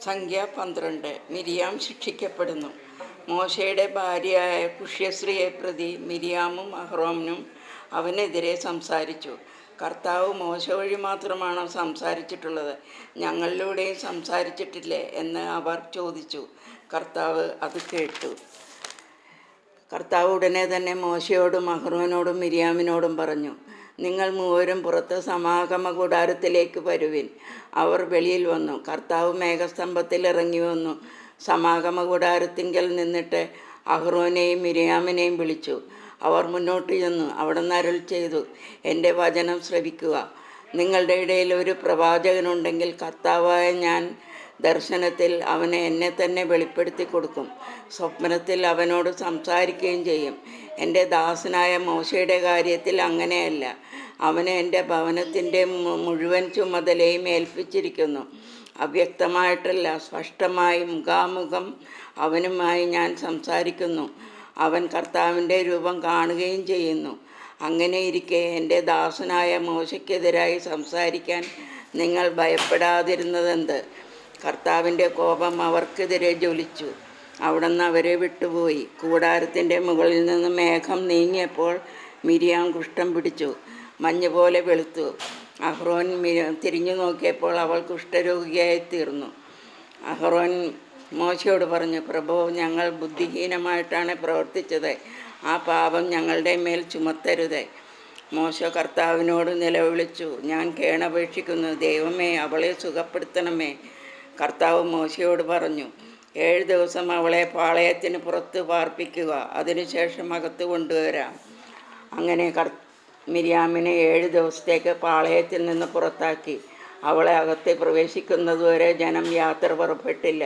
സംഖ്യ 12. മിരിയാം ശിക്ഷിക്കപ്പെടുന്നു. മോശയുടെ ഭാര്യയായ പുഷ്യശ്രീയെ പ്രതി മിരിയാമും അഹ്റോനും അവനെതിരെ സംസാരിച്ചു. കർത്താവ് മോശ വഴി മാത്രമാണോ സംസാരിച്ചിട്ടുള്ളത്, ഞങ്ങളിലൂടെയും സംസാരിച്ചിട്ടില്ലേ എന്ന് അവർ ചോദിച്ചു. കർത്താവ് അത് കേട്ടു. കർത്താവ് ഉടനെ തന്നെ മോശയോടും അഹ്റോനോടും മിരിയാമിനോടും പറഞ്ഞു, നിങ്ങൾ മൂവരും പുറത്ത് സമാഗമ കൂടാരത്തിലേക്ക് വരുവിൻ. അവർ വെളിയിൽ വന്നു. കർത്താവ് മേഘസ്തംഭത്തിൽ ഇറങ്ങി വന്നു സമാഗമ കൂടാരത്തിങ്കൽ നിന്നിട്ട് അഹ്റോനെയും മിരിയാമിനെയും വിളിച്ചു. അവർ മുന്നോട്ട് ചെന്നു അവിടുന്ന് അരുൾ ചെയ്തു, എൻ്റെ വചനം ശ്രവിക്കുക. നിങ്ങളുടെ ഇടയിൽ ഒരു പ്രവാചകനുണ്ടെങ്കിൽ കർത്താവായ ഞാൻ ദർശനത്തിൽ അവനെ എന്നെ തന്നെ വെളിപ്പെടുത്തി കൊടുക്കും. സ്വപ്നത്തിൽ അവനോട് സംസാരിക്കുകയും ചെയ്യും. എൻ്റെ ദാസനായ മോശയുടെ കാര്യത്തിൽ അങ്ങനെയല്ല. അവന് എൻ്റെ ഭവനത്തിൻ്റെ മുഴുവൻ ചുമതലയും ഏൽപ്പിച്ചിരിക്കുന്നു. അവ്യക്തമായിട്ടല്ല, സ്പഷ്ടമായി മുഖാമുഖം അവനുമായി ഞാൻ സംസാരിക്കുന്നു. അവൻ കർത്താവിൻ്റെ രൂപം കാണുകയും ചെയ്യുന്നു. അങ്ങനെയിരിക്കെ എൻ്റെ ദാസനായ മോശയ്ക്കെതിരായി സംസാരിക്കാൻ നിങ്ങൾ ഭയപ്പെടാതിരുന്നതെന്ത്? കർത്താവിൻ്റെ കോപം അവർക്കെതിരെ ജ്വലിച്ചു. അവിടുന്ന് അവരെ വിട്ടുപോയി. കൂടാരത്തിൻ്റെ മുകളിൽ നിന്ന് മേഘം നീങ്ങിയപ്പോൾ മിരിയാം കുഷ്ഠം പിടിച്ചു, മഞ്ഞ് പോലെ വെളുത്തു. അഹ്റോൻ തിരിഞ്ഞു നോക്കിയപ്പോൾ അവൾ കുഷ്ഠരോഗിയായി തീർന്നു. അഹ്റോൻ മോശയോട് പറഞ്ഞു, പ്രഭു, ഞങ്ങൾ ബുദ്ധിഹീനമായിട്ടാണ് പ്രവർത്തിച്ചത്. ആ പാപം ഞങ്ങളുടെ മേൽ ചുമത്തരുത്. മോശ കർത്താവിനോട് നിലവിളിച്ചു, ഞാൻ കേണപേക്ഷിക്കുന്നു, ദൈവമേ, അവളെ സുഖപ്പെടുത്തണമേ. കർത്താവ് മോശയോട് പറഞ്ഞു, 7 ദിവസം അവളെ പാളയത്തിന് പുറത്ത് പാർപ്പിക്കുക, അതിനുശേഷം അകത്ത് കൊണ്ടുവരാം. അങ്ങനെ മിരിയാമിനെ 7 ദിവസത്തേക്ക് പാളയത്തിൽ നിന്ന് പുറത്താക്കി. അവളെ അകത്ത് പ്രവേശിക്കുന്നതുവരെ ജനം യാത്ര പുറപ്പെട്ടില്ല.